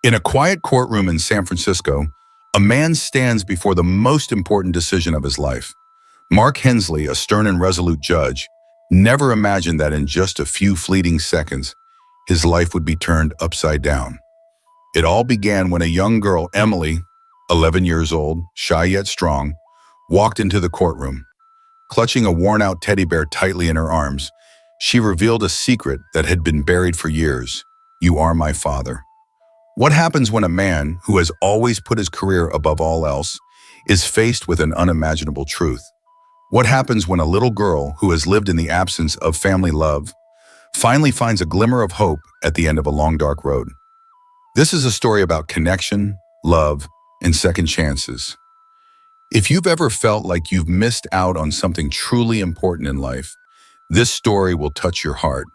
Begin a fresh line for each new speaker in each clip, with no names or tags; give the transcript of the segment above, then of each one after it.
In a quiet courtroom in San Francisco, a man stands before the most important decision of his life. Mark Hensley, a stern and resolute judge, never imagined that in just a few fleeting seconds, his life would be turned upside down. It all began when a young girl, Emily, 11 years old, shy yet strong, walked into the courtroom. Clutching a worn-out teddy bear tightly in her arms, she revealed a secret that had been buried for years. "You are my father." What happens when a man, who has always put his career above all else, is faced with an unimaginable truth? What happens when a little girl, who has lived in the absence of family love, finally finds a glimmer of hope at the end of a long, dark road? This is a story about connection, love, and second chances. If you've ever felt like you've missed out on something truly important in life, this story will touch your heart.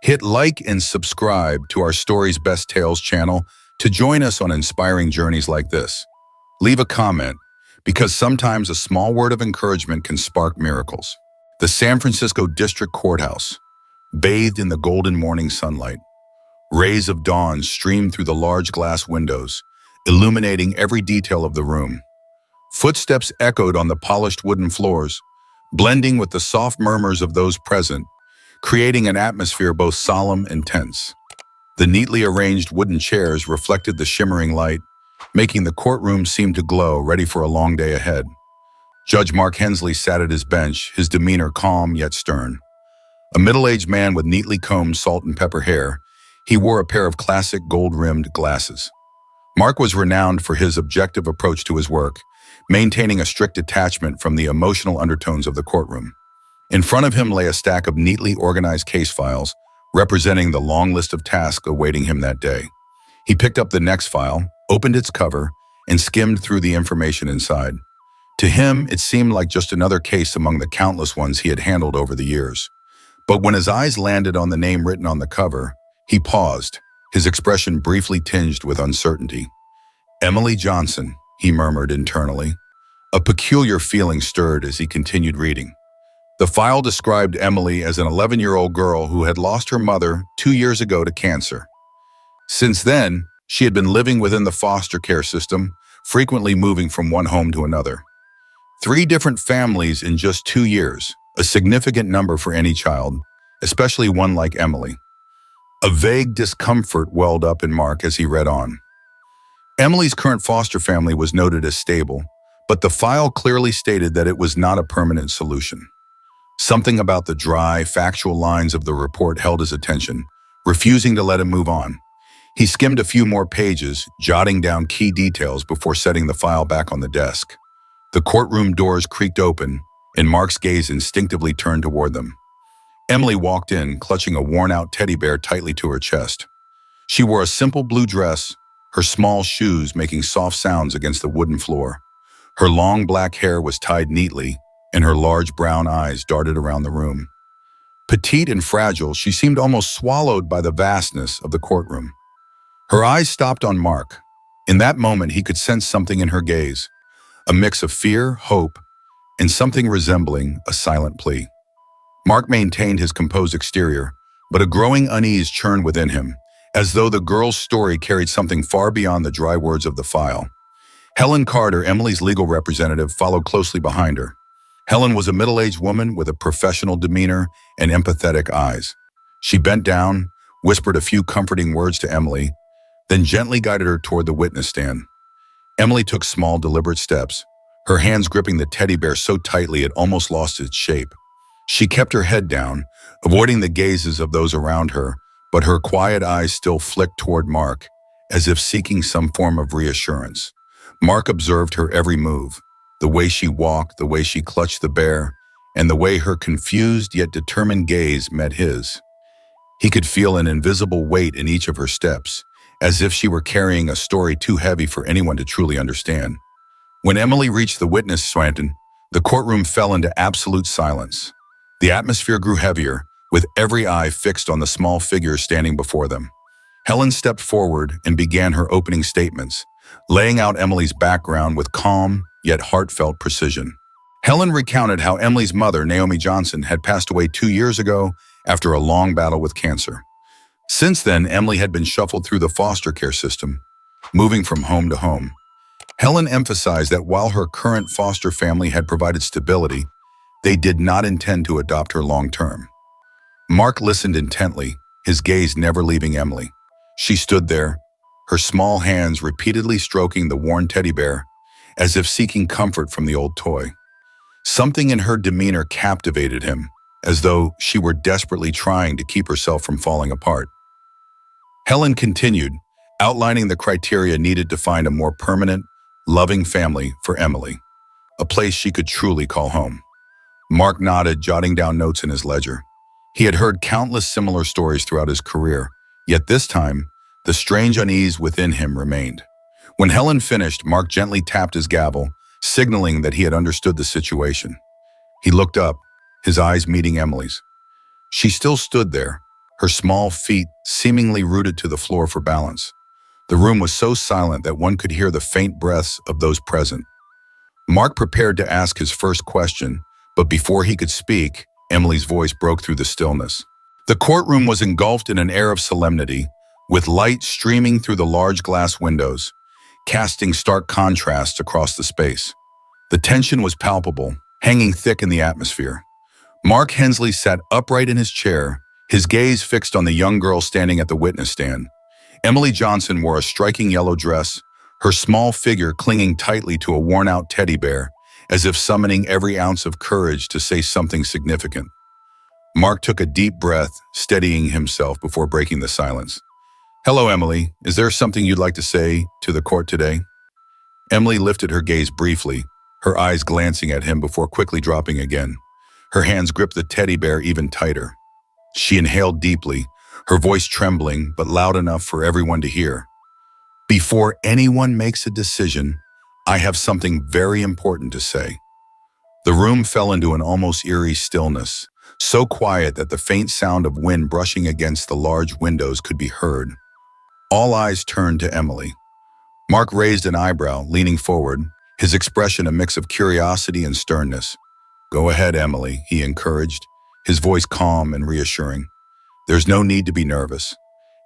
Hit like and subscribe to our Stories Best Tales channel to join us on inspiring journeys like this. Leave a comment, because sometimes a small word of encouragement can spark miracles. The San Francisco District Courthouse, bathed in the golden morning sunlight. Rays of dawn streamed through the large glass windows, illuminating every detail of the room. Footsteps echoed on the polished wooden floors, blending with the soft murmurs of those present, creating an atmosphere both solemn and tense. The neatly arranged wooden chairs reflected the shimmering light, making the courtroom seem to glow, ready for a long day ahead. Judge Mark Hensley sat at his bench, his demeanor calm yet stern. A middle-aged man with neatly combed salt and pepper hair, he wore a pair of classic gold-rimmed glasses. Mark was renowned for his objective approach to his work, maintaining a strict detachment from the emotional undertones of the courtroom. In front of him lay a stack of neatly organized case files, representing the long list of tasks awaiting him that day. He picked up the next file, opened its cover, and skimmed through the information inside. To him, it seemed like just another case among the countless ones he had handled over the years. But when his eyes landed on the name written on the cover, he paused, his expression briefly tinged with uncertainty. "Emily Johnson," he murmured internally. A peculiar feeling stirred as he continued reading. The file described Emily as an 11-year-old girl who had lost her mother 2 years ago to cancer. Since then, she had been living within the foster care system, frequently moving from one home to another. 3 different families in just 2 years, a significant number for any child, especially one like Emily. A vague discomfort welled up in Mark as he read on. Emily's current foster family was noted as stable, but the file clearly stated that it was not a permanent solution. Something about the dry, factual lines of the report held his attention, refusing to let him move on. He skimmed a few more pages, jotting down key details before setting the file back on the desk. The courtroom doors creaked open, and Mark's gaze instinctively turned toward them. Emily walked in, clutching a worn-out teddy bear tightly to her chest. She wore a simple blue dress, her small shoes making soft sounds against the wooden floor. Her long black hair was tied neatly, and her large brown eyes darted around the room. Petite and fragile, she seemed almost swallowed by the vastness of the courtroom. Her eyes stopped on Mark. In that moment, he could sense something in her gaze, a mix of fear, hope, and something resembling a silent plea. Mark maintained his composed exterior, but a growing unease churned within him, as though the girl's story carried something far beyond the dry words of the file. Helen Carter, Emily's legal representative, followed closely behind her. Helen was a middle-aged woman with a professional demeanor and empathetic eyes. She bent down, whispered a few comforting words to Emily, then gently guided her toward the witness stand. Emily took small, deliberate steps, her hands gripping the teddy bear so tightly it almost lost its shape. She kept her head down, avoiding the gazes of those around her, but her quiet eyes still flicked toward Mark, as if seeking some form of reassurance. Mark observed her every move, the way she walked, the way she clutched the bear, and the way her confused yet determined gaze met his. He could feel an invisible weight in each of her steps, as if she were carrying a story too heavy for anyone to truly understand. When Emily reached the witness stand, the courtroom fell into absolute silence. The atmosphere grew heavier, with every eye fixed on the small figure standing before them. Helen stepped forward and began her opening statements, laying out Emily's background with calm yet heartfelt precision. Helen recounted how Emily's mother, Naomi Johnson, had passed away 2 years ago after a long battle with cancer. Since then, Emily had been shuffled through the foster care system, moving from home to home. Helen emphasized that while her current foster family had provided stability, they did not intend to adopt her long term. Mark listened intently, his gaze never leaving Emily. She stood there, her small hands repeatedly stroking the worn teddy bear, as if seeking comfort from the old toy. Something in her demeanor captivated him, as though she were desperately trying to keep herself from falling apart. Helen continued, outlining the criteria needed to find a more permanent, loving family for Emily, a place she could truly call home. Mark nodded, jotting down notes in his ledger. He had heard countless similar stories throughout his career, yet this time, the strange unease within him remained. When Helen finished, Mark gently tapped his gavel, signaling that he had understood the situation. He looked up, his eyes meeting Emily's. She still stood there, her small feet seemingly rooted to the floor for balance. The room was so silent that one could hear the faint breaths of those present. Mark prepared to ask his first question, but before he could speak, Emily's voice broke through the stillness. The courtroom was engulfed in an air of solemnity, with light streaming through the large glass windows, casting stark contrasts across the space. The tension was palpable, hanging thick in the atmosphere. Mark Hensley sat upright in his chair, his gaze fixed on the young girl standing at the witness stand. Emily Johnson wore a striking yellow dress, her small figure clinging tightly to a worn-out teddy bear, as if summoning every ounce of courage to say something significant. Mark took a deep breath, steadying himself before breaking the silence. "Hello, Emily. Is there something you'd like to say to the court today?" Emily lifted her gaze briefly, her eyes glancing at him before quickly dropping again. Her hands gripped the teddy bear even tighter. She inhaled deeply, her voice trembling but loud enough for everyone to hear. "Before anyone makes a decision, I have something very important to say." The room fell into an almost eerie stillness, so quiet that the faint sound of wind brushing against the large windows could be heard. All eyes turned to Emily. Mark raised an eyebrow, leaning forward, his expression a mix of curiosity and sternness. "Go ahead, Emily," he encouraged, his voice calm and reassuring. "There's no need to be nervous."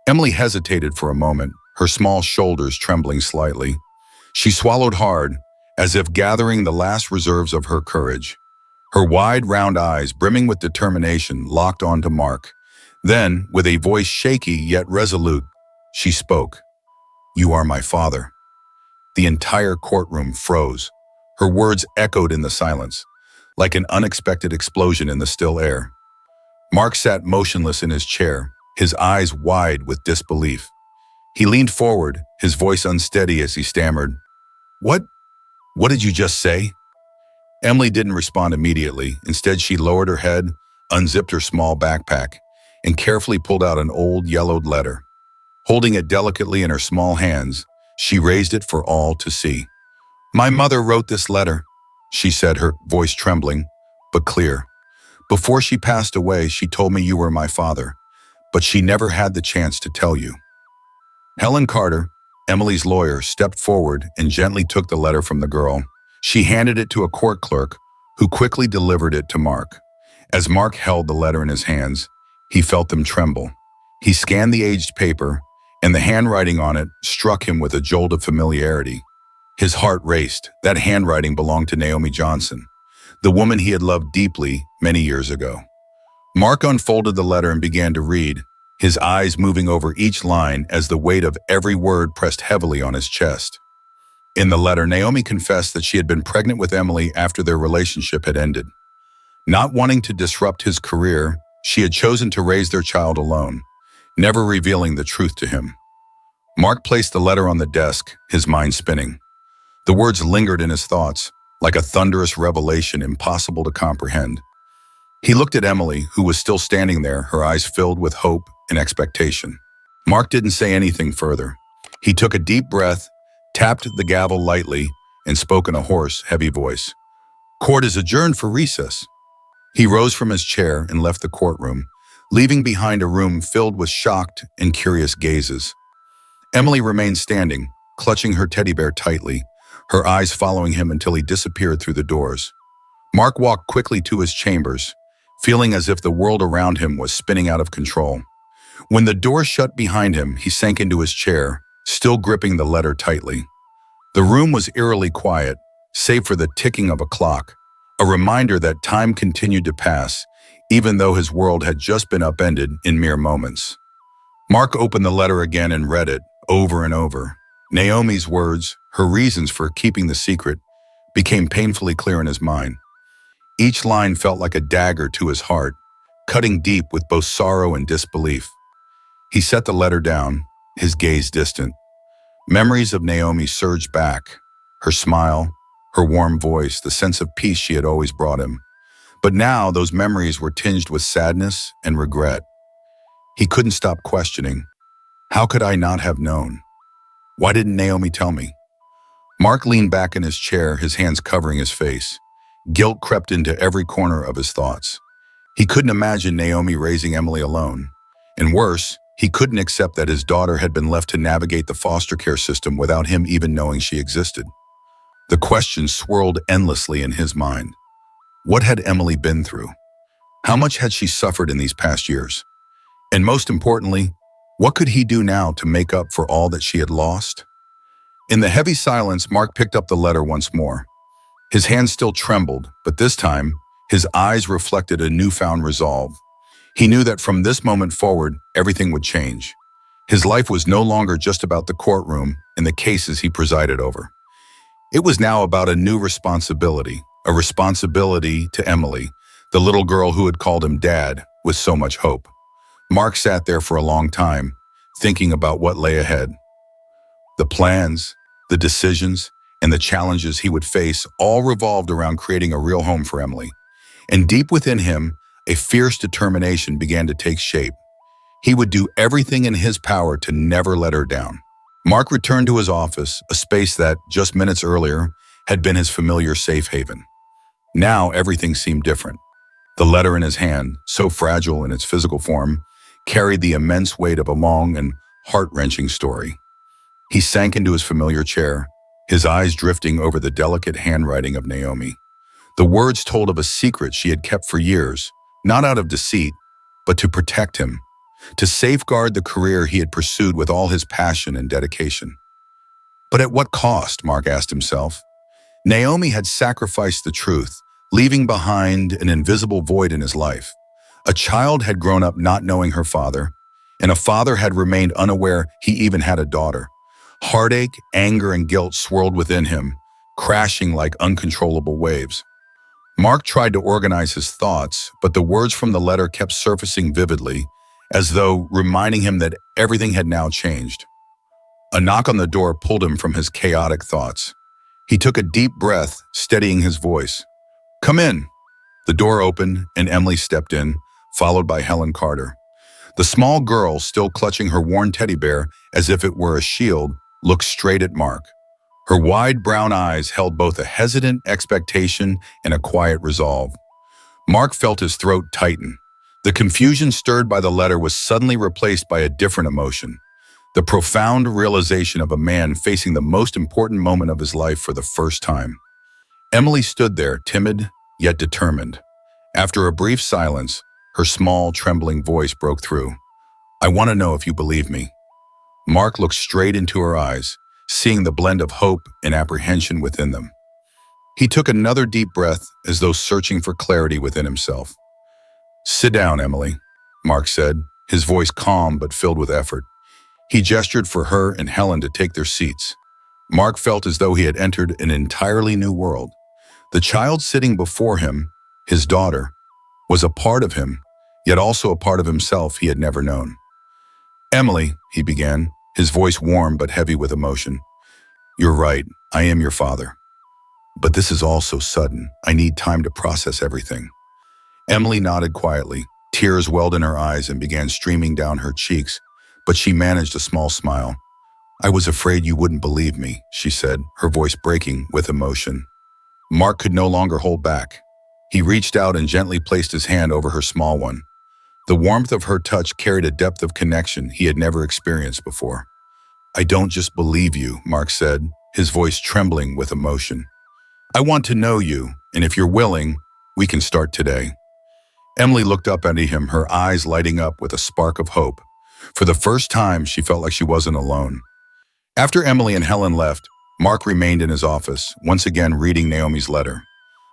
Emily hesitated for a moment, her small shoulders trembling slightly. She swallowed hard, as if gathering the last reserves of her courage. Her wide, round eyes, brimming with determination, locked onto Mark. Then, with a voice shaky yet resolute, she spoke. "You are my father." The entire courtroom froze. Her words echoed in the silence, like an unexpected explosion in the still air. Mark sat motionless in his chair, his eyes wide with disbelief. He leaned forward, his voice unsteady as he stammered, What did you just say?" Emily didn't respond immediately. Instead, she lowered her head, unzipped her small backpack, and carefully pulled out an old yellowed letter. Holding it delicately in her small hands, she raised it for all to see. "My mother wrote this letter," she said, her voice trembling, but clear. "Before she passed away, she told me you were my father, but she never had the chance to tell you." Helen Carter, Emily's lawyer, stepped forward and gently took the letter from the girl. She handed it to a court clerk, who quickly delivered it to Mark. As Mark held the letter in his hands, he felt them tremble. He scanned the aged paper, and the handwriting on it struck him with a jolt of familiarity. His heart raced. That handwriting belonged to Naomi Johnson, the woman he had loved deeply many years ago. Mark unfolded the letter and began to read, his eyes moving over each line as the weight of every word pressed heavily on his chest. In the letter, Naomi confessed that she had been pregnant with Emily after their relationship had ended. Not wanting to disrupt his career, she had chosen to raise their child alone, never revealing the truth to him. Mark placed the letter on the desk, his mind spinning. The words lingered in his thoughts, like a thunderous revelation impossible to comprehend. He looked at Emily, who was still standing there, her eyes filled with hope and expectation. Mark didn't say anything further. He took a deep breath, tapped the gavel lightly, and spoke in a hoarse, heavy voice. "Court is adjourned for recess." He rose from his chair and left the courtroom, leaving behind a room filled with shocked and curious gazes. Emily remained standing, clutching her teddy bear tightly, her eyes following him until he disappeared through the doors. Mark walked quickly to his chambers, feeling as if the world around him was spinning out of control. When the door shut behind him, he sank into his chair, still gripping the letter tightly. The room was eerily quiet, save for the ticking of a clock, a reminder that time continued to pass, even though his world had just been upended in mere moments. Mark opened the letter again and read it, over and over. Naomi's words, her reasons for keeping the secret, became painfully clear in his mind. Each line felt like a dagger to his heart, cutting deep with both sorrow and disbelief. He set the letter down, his gaze distant. Memories of Naomi surged back, her smile, her warm voice, the sense of peace she had always brought him. But now those memories were tinged with sadness and regret. He couldn't stop questioning. How could I not have known? Why didn't Naomi tell me? Mark leaned back in his chair, his hands covering his face. Guilt crept into every corner of his thoughts. He couldn't imagine Naomi raising Emily alone. And worse, he couldn't accept that his daughter had been left to navigate the foster care system without him even knowing she existed. The questions swirled endlessly in his mind. What had Emily been through? How much had she suffered in these past years? And most importantly, what could he do now to make up for all that she had lost? In the heavy silence, Mark picked up the letter once more. His hand still trembled, but this time, his eyes reflected a newfound resolve. He knew that from this moment forward, everything would change. His life was no longer just about the courtroom and the cases he presided over. It was now about a new responsibility, a responsibility to Emily, the little girl who had called him Dad with so much hope. Mark sat there for a long time, thinking about what lay ahead. The plans, the decisions, and the challenges he would face all revolved around creating a real home for Emily. And deep within him, a fierce determination began to take shape. He would do everything in his power to never let her down. Mark returned to his office, a space that, just minutes earlier, had been his familiar safe haven. Now everything seemed different. The letter in his hand, so fragile in its physical form, carried the immense weight of a long and heart-wrenching story. He sank into his familiar chair, his eyes drifting over the delicate handwriting of Naomi. The words told of a secret she had kept for years, not out of deceit, but to protect him, to safeguard the career he had pursued with all his passion and dedication. But at what cost, Mark asked himself. Naomi had sacrificed the truth, leaving behind an invisible void in his life. A child had grown up not knowing her father, and a father had remained unaware he even had a daughter. Heartache, anger, and guilt swirled within him, crashing like uncontrollable waves. Mark tried to organize his thoughts, but the words from the letter kept surfacing vividly, as though reminding him that everything had now changed. A knock on the door pulled him from his chaotic thoughts. He took a deep breath, steadying his voice. "Come in." The door opened, and Emily stepped in, followed by Helen Carter. The small girl, still clutching her worn teddy bear as if it were a shield, looked straight at Mark. Her wide brown eyes held both a hesitant expectation and a quiet resolve. Mark felt his throat tighten. The confusion stirred by the letter was suddenly replaced by a different emotion, the profound realization of a man facing the most important moment of his life for the first time. Emily stood there, timid yet determined. After a brief silence, her small, trembling voice broke through. "I want to know if you believe me." Mark looked straight into her eyes, seeing the blend of hope and apprehension within them. He took another deep breath, as though searching for clarity within himself. "Sit down, Emily," Mark said, his voice calm but filled with effort. He gestured for her and Helen to take their seats. Mark felt as though he had entered an entirely new world. The child sitting before him, his daughter, was a part of him, yet also a part of himself he had never known. "Emily," he began, his voice warm but heavy with emotion. "You're right, I am your father. But this is all so sudden. I need time to process everything." Emily nodded quietly. Tears welled in her eyes and began streaming down her cheeks, but she managed a small smile. "I was afraid you wouldn't believe me," she said, her voice breaking with emotion. Mark could no longer hold back. He reached out and gently placed his hand over her small one. The warmth of her touch carried a depth of connection he had never experienced before. "I don't just believe you," Mark said, his voice trembling with emotion. "I want to know you, and if you're willing, we can start today." Emily looked up at him, her eyes lighting up with a spark of hope. For the first time, she felt like she wasn't alone. After Emily and Helen left, Mark remained in his office, once again reading Naomi's letter.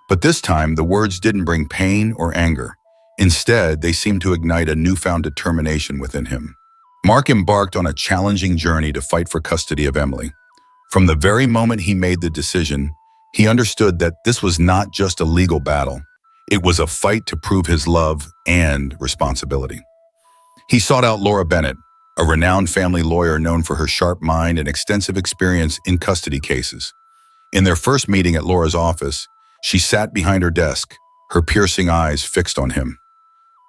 But this time, the words didn't bring pain or anger. Instead, they seemed to ignite a newfound determination within him. Mark embarked on a challenging journey to fight for custody of Emily. From the very moment he made the decision, he understood that this was not just a legal battle. It was a fight to prove his love and responsibility. He sought out Laura Bennett, a renowned family lawyer known for her sharp mind and extensive experience in custody cases. In their first meeting at Laura's office, she sat behind her desk, her piercing eyes fixed on him.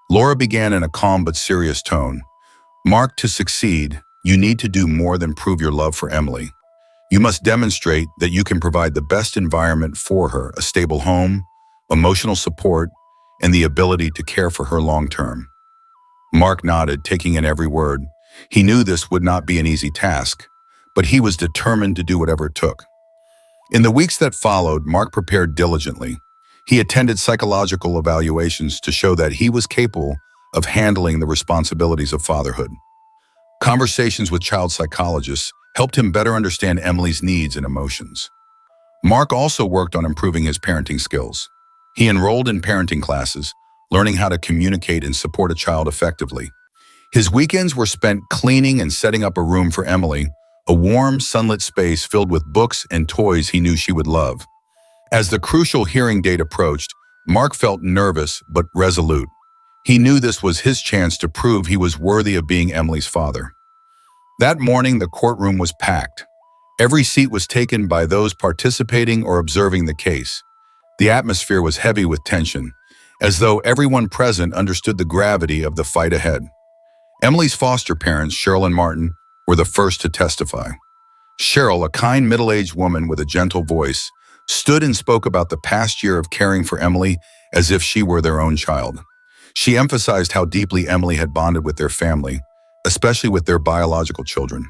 Laura began in a calm but serious tone. "Mark, to succeed, you need to do more than prove your love for Emily. You must demonstrate that you can provide the best environment for her, a stable home, emotional support, and the ability to care for her long term." Mark nodded, taking in every word. He knew this would not be an easy task, but he was determined to do whatever it took. In the weeks that followed, Mark prepared diligently. He attended psychological evaluations to show that he was capable of handling the responsibilities of fatherhood. Conversations with child psychologists helped him better understand Emily's needs and emotions. Mark also worked on improving his parenting skills. He enrolled in parenting classes, learning how to communicate and support a child effectively. His weekends were spent cleaning and setting up a room for Emily, a warm, sunlit space filled with books and toys he knew she would love. As the crucial hearing date approached, Mark felt nervous but resolute. He knew this was his chance to prove he was worthy of being Emily's father. That morning, the courtroom was packed. Every seat was taken by those participating or observing the case. The atmosphere was heavy with tension, as though everyone present understood the gravity of the fight ahead. Emily's foster parents, Cheryl and Martin, were the first to testify. Cheryl, a kind middle-aged woman with a gentle voice, stood and spoke about the past year of caring for Emily as if she were their own child. She emphasized how deeply Emily had bonded with their family, especially with their biological children.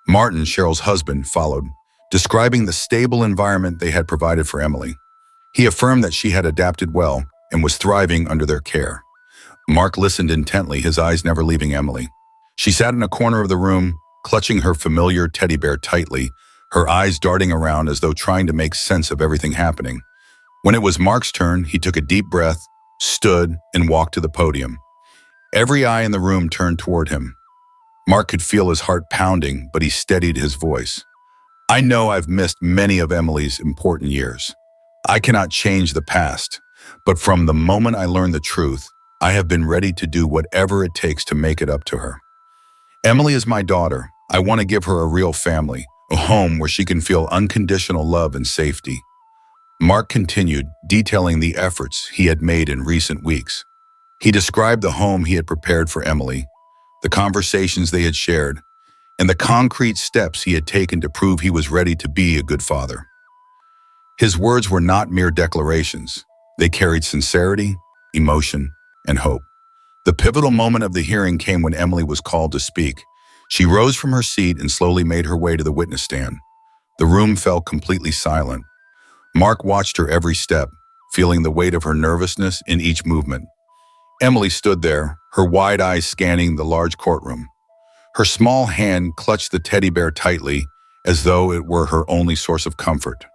Martin, Cheryl's husband, followed, describing the stable environment they had provided for Emily. He affirmed that she had adapted well and was thriving under their care. Mark listened intently, his eyes never leaving Emily. She sat in a corner of the room, clutching her familiar teddy bear tightly, her eyes darting around as though trying to make sense of everything happening. When it was Mark's turn, he took a deep breath, stood, and walked to the podium. Every eye in the room turned toward him. Mark could feel his heart pounding, but he steadied his voice. "I know I've missed many of Emily's important years. I cannot change the past, but from the moment I learned the truth, I have been ready to do whatever it takes to make it up to her. Emily is my daughter. I want to give her a real family, a home where she can feel unconditional love and safety." Mark continued, detailing the efforts he had made in recent weeks. He described the home he had prepared for Emily, the conversations they had shared, and the concrete steps he had taken to prove he was ready to be a good father. His words were not mere declarations. They carried sincerity, emotion, and hope. The pivotal moment of the hearing came when Emily was called to speak. She rose from her seat and slowly made her way to the witness stand. The room fell completely silent. Mark watched her every step, feeling the weight of her nervousness in each movement. Emily stood there, her wide eyes scanning the large courtroom. Her small hand clutched the teddy bear tightly, as though it were her only source of comfort.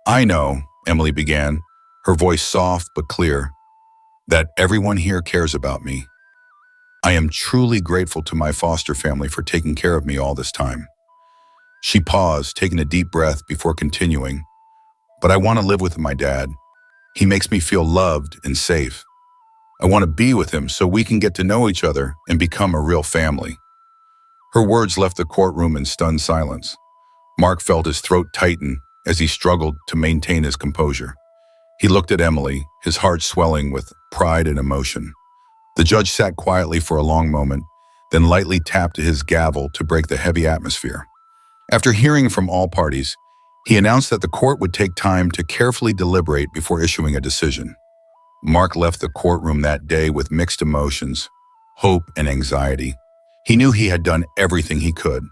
"I know," Emily began, her voice soft but clear, "that everyone here cares about me. I am truly grateful to my foster family for taking care of me all this time." She paused, taking a deep breath before continuing. "But I want to live with my dad. He makes me feel loved and safe. I want to be with him so we can get to know each other and become a real family." Her words left the courtroom in stunned silence. Mark felt his throat tighten as he struggled to maintain his composure. He looked at Emily, his heart swelling with pride and emotion. The judge sat quietly for a long moment, then lightly tapped his gavel to break the heavy atmosphere. After hearing from all parties, he announced that the court would take time to carefully deliberate before issuing a decision. Mark left the courtroom that day with mixed emotions, hope and anxiety. He knew he had done everything he could,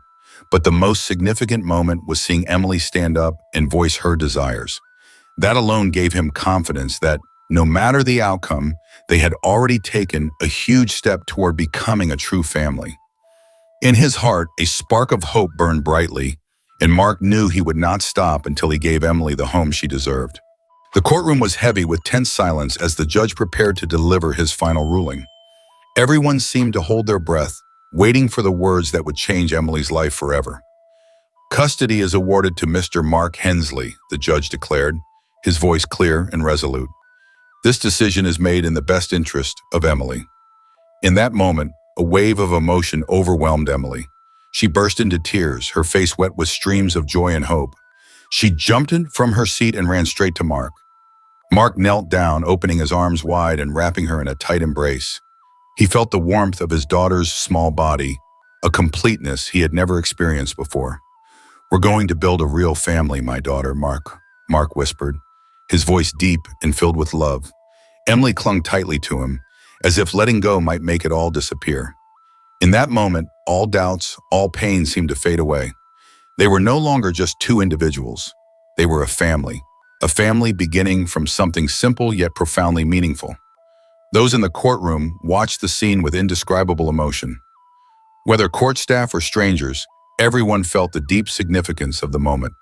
but the most significant moment was seeing Emily stand up and voice her desires. That alone gave him confidence that, no matter the outcome, they had already taken a huge step toward becoming a true family. In his heart, a spark of hope burned brightly, and Mark knew he would not stop until he gave Emily the home she deserved. The courtroom was heavy with tense silence as the judge prepared to deliver his final ruling. Everyone seemed to hold their breath, waiting for the words that would change Emily's life forever. Custody is awarded to Mr. Mark Hensley, the judge declared, his voice clear and resolute. This decision is made in the best interest of Emily. In that moment, a wave of emotion overwhelmed Emily. She burst into tears, her face wet with streams of joy and hope. She jumped from her seat and ran straight to Mark. Mark knelt down, opening his arms wide and wrapping her in a tight embrace. He felt the warmth of his daughter's small body, a completeness he had never experienced before. "We're going to build a real family, my daughter, Mark whispered, his voice deep and filled with love. Emily clung tightly to him, as if letting go might make it all disappear. In that moment, all doubts, all pain seemed to fade away. They were no longer just two individuals. They were a family beginning from something simple yet profoundly meaningful. Those in the courtroom watched the scene with indescribable emotion. Whether court staff or strangers, everyone felt the deep significance of the moment.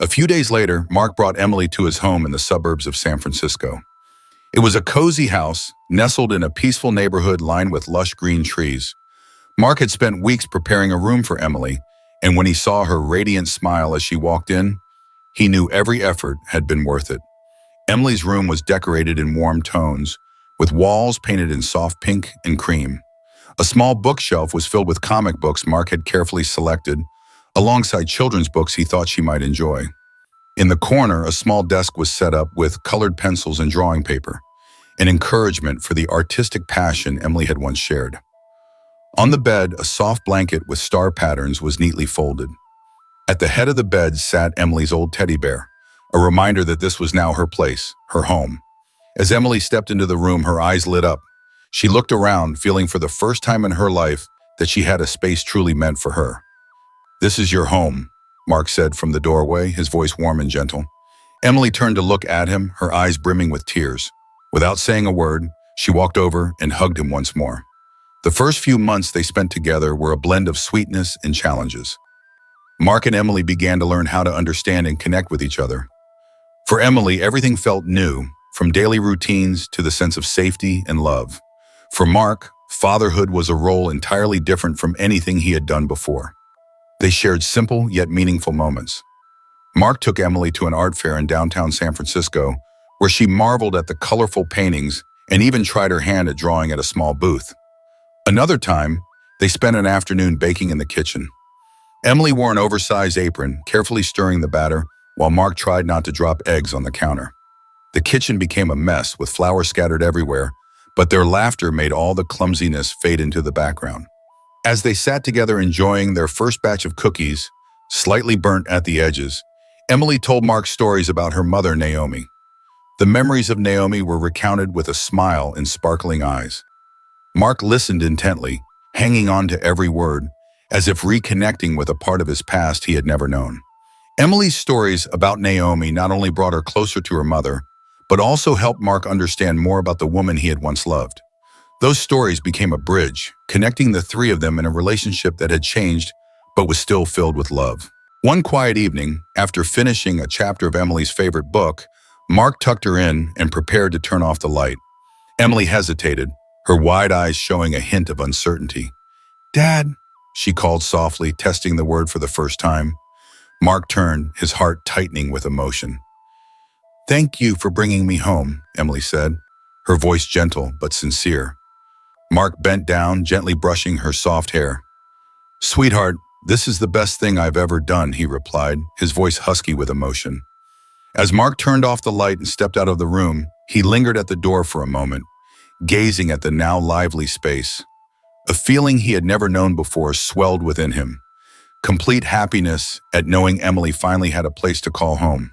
A few days later, Mark brought Emily to his home in the suburbs of San Francisco. It was a cozy house, nestled in a peaceful neighborhood lined with lush green trees. Mark had spent weeks preparing a room for Emily, and when he saw her radiant smile as she walked in, he knew every effort had been worth it. Emily's room was decorated in warm tones, with walls painted in soft pink and cream. A small bookshelf was filled with comic books Mark had carefully selected, alongside children's books he thought she might enjoy. In the corner, a small desk was set up with colored pencils and drawing paper, an encouragement for the artistic passion Emily had once shared. On the bed, a soft blanket with star patterns was neatly folded. At the head of the bed sat Emily's old teddy bear, a reminder that this was now her place, her home. As Emily stepped into the room, her eyes lit up. She looked around, feeling for the first time in her life that she had a space truly meant for her. "This is your home," Mark said from the doorway, his voice warm and gentle. Emily turned to look at him, her eyes brimming with tears. Without saying a word, she walked over and hugged him once more. The first few months they spent together were a blend of sweetness and challenges. Mark and Emily began to learn how to understand and connect with each other. For Emily, everything felt new, from daily routines to the sense of safety and love. For Mark, fatherhood was a role entirely different from anything he had done before. They shared simple yet meaningful moments. Mark took Emily to an art fair in downtown San Francisco, where she marveled at the colorful paintings and even tried her hand at drawing at a small booth. Another time, they spent an afternoon baking in the kitchen. Emily wore an oversized apron, carefully stirring the batter, while Mark tried not to drop eggs on the counter. The kitchen became a mess, with flour scattered everywhere, but their laughter made all the clumsiness fade into the background. As they sat together enjoying their first batch of cookies, slightly burnt at the edges, Emily told Mark stories about her mother, Naomi. The memories of Naomi were recounted with a smile in sparkling eyes. Mark listened intently, hanging on to every word, as if reconnecting with a part of his past he had never known. Emily's stories about Naomi not only brought her closer to her mother, but also helped Mark understand more about the woman he had once loved. Those stories became a bridge, connecting the three of them in a relationship that had changed, but was still filled with love. One quiet evening, after finishing a chapter of Emily's favorite book, Mark tucked her in and prepared to turn off the light. Emily hesitated, her wide eyes showing a hint of uncertainty. "Dad," she called softly, testing the word for the first time. Mark turned, his heart tightening with emotion. "Thank you for bringing me home," Emily said, her voice gentle but sincere. Mark bent down, gently brushing her soft hair. "Sweetheart, this is the best thing I've ever done," he replied, his voice husky with emotion. As Mark turned off the light and stepped out of the room, he lingered at the door for a moment, gazing at the now lively space. A feeling he had never known before swelled within him. Complete happiness at knowing Emily finally had a place to call home.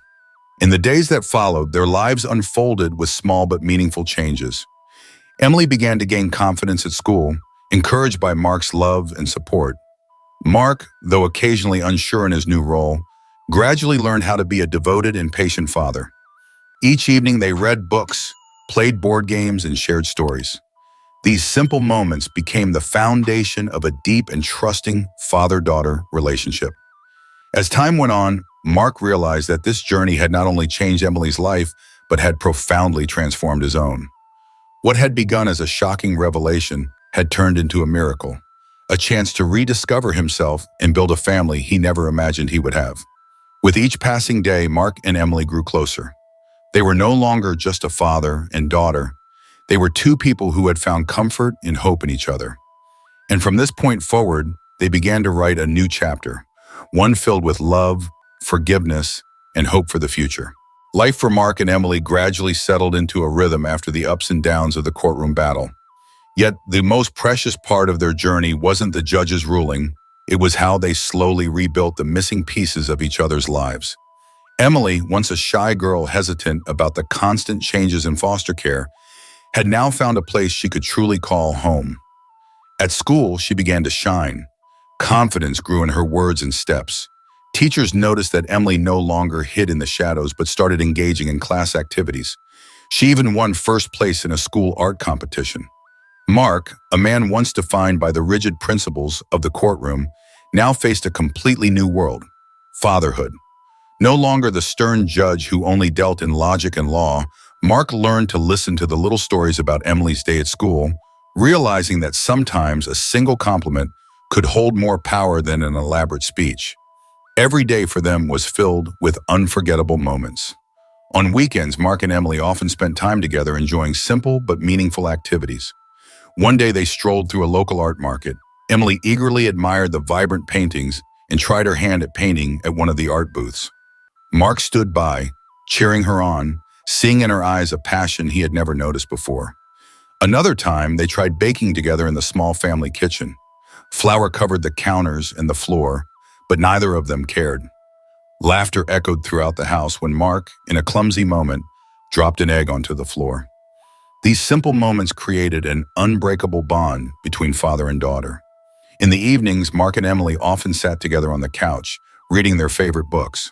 In the days that followed, their lives unfolded with small but meaningful changes. Emily began to gain confidence at school, encouraged by Mark's love and support. Mark, though occasionally unsure in his new role, gradually learned how to be a devoted and patient father. Each evening they read books, played board games, and shared stories. These simple moments became the foundation of a deep and trusting father-daughter relationship. As time went on, Mark realized that this journey had not only changed Emily's life, but had profoundly transformed his own. What had begun as a shocking revelation had turned into a miracle, a chance to rediscover himself and build a family he never imagined he would have. With each passing day, Mark and Emily grew closer. They were no longer just a father and daughter. They were two people who had found comfort and hope in each other. And from this point forward, they began to write a new chapter, one filled with love, forgiveness, and hope for the future. Life for Mark and Emily gradually settled into a rhythm after the ups and downs of the courtroom battle. Yet the most precious part of their journey wasn't the judge's ruling, it was how they slowly rebuilt the missing pieces of each other's lives. Emily, once a shy girl hesitant about the constant changes in foster care, had now found a place she could truly call home. At school, she began to shine. Confidence grew in her words and steps. Teachers noticed that Emily no longer hid in the shadows but started engaging in class activities. She even won first place in a school art competition. Mark, a man once defined by the rigid principles of the courtroom, now faced a completely new world: fatherhood. No longer the stern judge who only dealt in logic and law, Mark learned to listen to the little stories about Emily's day at school, realizing that sometimes a single compliment could hold more power than an elaborate speech. Every day for them was filled with unforgettable moments. On weekends, Mark and Emily often spent time together enjoying simple but meaningful activities. One day they strolled through a local art market. Emily eagerly admired the vibrant paintings and tried her hand at painting at one of the art booths. Mark stood by, cheering her on, seeing in her eyes a passion he had never noticed before. Another time, they tried baking together in the small family kitchen. Flour covered the counters and the floor, but neither of them cared. Laughter echoed throughout the house when Mark, in a clumsy moment, dropped an egg onto the floor. These simple moments created an unbreakable bond between father and daughter. In the evenings, Mark and Emily often sat together on the couch, reading their favorite books.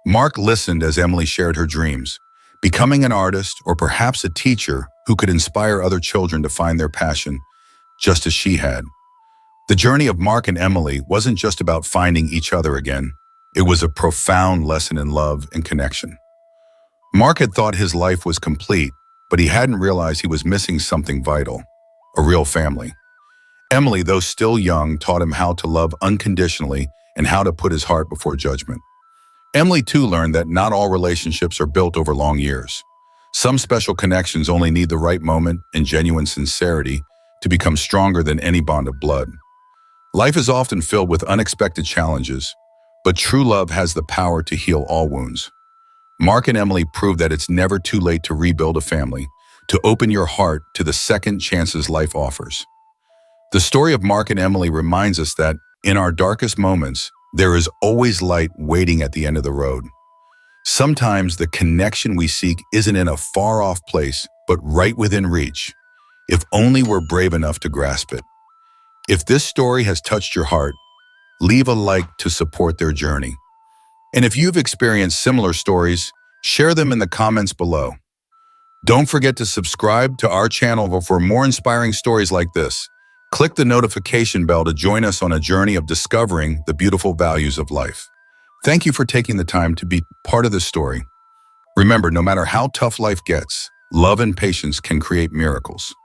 Mark listened as Emily shared her dreams, becoming an artist or perhaps a teacher who could inspire other children to find their passion, just as she had. The journey of Mark and Emily wasn't just about finding each other again. It was a profound lesson in love and connection. Mark had thought his life was complete, but he hadn't realized he was missing something vital: a real family. Emily, though still young, taught him how to love unconditionally and how to put his heart before judgment. Emily too learned that not all relationships are built over long years. Some special connections only need the right moment and genuine sincerity to become stronger than any bond of blood. Life is often filled with unexpected challenges, but true love has the power to heal all wounds. Mark and Emily proved that it's never too late to rebuild a family, to open your heart to the second chances life offers. The story of Mark and Emily reminds us that, in our darkest moments, there is always light waiting at the end of the road. Sometimes the connection we seek isn't in a far-off place, but right within reach, if only we're brave enough to grasp it. If this story has touched your heart, leave a like to support their journey. And if you've experienced similar stories, share them in the comments below. Don't forget to subscribe to our channel for more inspiring stories like this. Click the notification bell to join us on a journey of discovering the beautiful values of life. Thank you for taking the time to be part of this story. Remember, no matter how tough life gets, love and patience can create miracles.